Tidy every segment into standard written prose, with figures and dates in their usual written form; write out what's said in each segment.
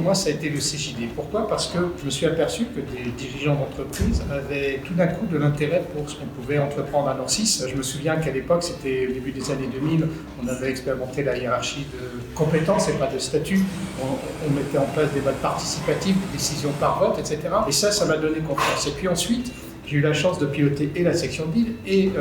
moi, ça a été le CJD. Pourquoi? Parce que je me suis aperçu que des dirigeants d'entreprise avaient tout d'un coup de l'intérêt pour ce qu'on pouvait entreprendre à Nancy. Je me souviens qu'à l'époque, c'était au début des années 2000, on avait expérimenté la hiérarchie de compétences et pas de statut. On mettait en place des votes participatifs, des décisions par vote, etc. Et ça m'a donné confiance. Et puis ensuite, j'ai eu la chance de piloter et la section de ville et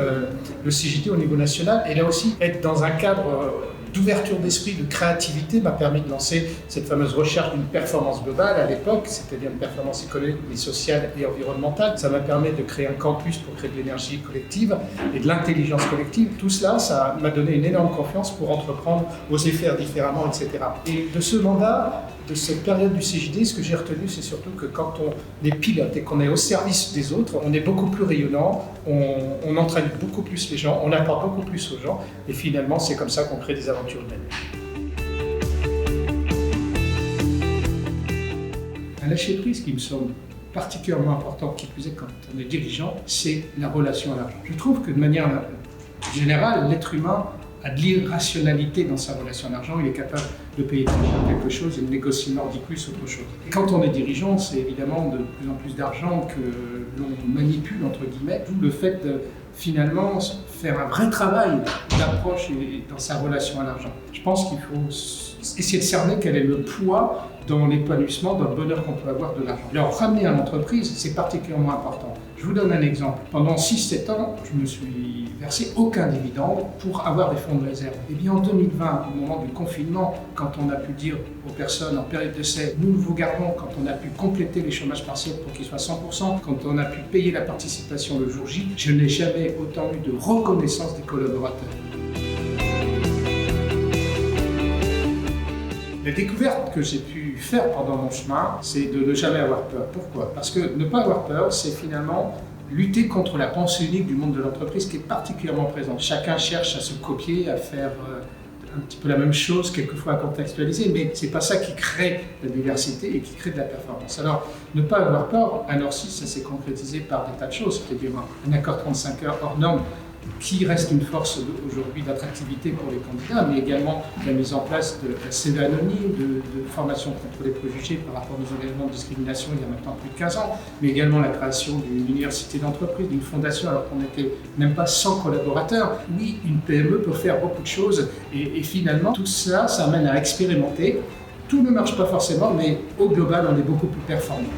le CJD au niveau national. Et là aussi, être dans un cadre d'ouverture d'esprit, de créativité m'a permis de lancer cette fameuse recherche d'une performance globale à l'époque, c'est-à-dire une performance économique, mais sociale et environnementale. Ça m'a permis de créer un campus pour créer de l'énergie collective et de l'intelligence collective. Tout cela, ça m'a donné une énorme confiance pour entreprendre, oser faire différemment, etc. Et de ce mandat, de cette période du CJD, ce que j'ai retenu, c'est surtout que quand on est pilote et qu'on est au service des autres, on est beaucoup plus rayonnant, on entraîne beaucoup plus les gens, on apporte beaucoup plus aux gens, et finalement, c'est comme ça qu'on crée des aventures humaines. Un lâcher-prise qui me semble particulièrement important, qui plus est quand on est dirigeant, c'est la relation à l'argent. Je trouve que de manière générale, l'être humain a de l'irrationalité dans sa relation à l'argent, il est capable de payer quelque chose et de négocier mordicus autre chose. Et quand on est dirigeant, c'est évidemment de plus en plus d'argent que l'on manipule, entre guillemets, d'où le fait de finalement faire un vrai travail d'approche dans sa relation à l'argent. Je pense qu'il faut essayer de cerner quel est le poids dans l'épanouissement, dans le bonheur qu'on peut avoir de l'argent. Alors, ramener à l'entreprise, c'est particulièrement important. Je vous donne un exemple. Pendant 6-7 ans, je me suis versé aucun dividende pour avoir des fonds de réserve. Et bien en 2020, au moment du confinement, quand on a pu dire aux personnes en période d'essai, nous vous gardons, quand on a pu compléter les chômages partiels pour qu'ils soient 100%, quand on a pu payer la participation le jour J, je n'ai jamais autant eu de reconnaissance des collaborateurs. La découverte que j'ai pu faire pendant mon chemin, c'est de ne jamais avoir peur. Pourquoi? Parce que ne pas avoir peur, c'est finalement lutter contre la pensée unique du monde de l'entreprise qui est particulièrement présente. Chacun cherche à se copier, à faire un petit peu la même chose, quelquefois à contextualiser, mais c'est pas ça qui crée la diversité et qui crée de la performance. Alors, ne pas avoir peur, à Norcy, ça s'est concrétisé par des tas de choses, c'est-à-dire un accord 35 heures hors norme, qui reste une force aujourd'hui d'attractivité pour les candidats, mais également la mise en place de la CV anonyme, de formation contre les préjugés par rapport aux engagements de discrimination il y a maintenant plus de 15 ans, mais également la création d'une université d'entreprise, d'une fondation alors qu'on n'était même pas 100 collaborateurs. Oui, une PME peut faire beaucoup de choses et finalement tout ça, ça amène à expérimenter. Tout ne marche pas forcément, mais au global, on est beaucoup plus performant.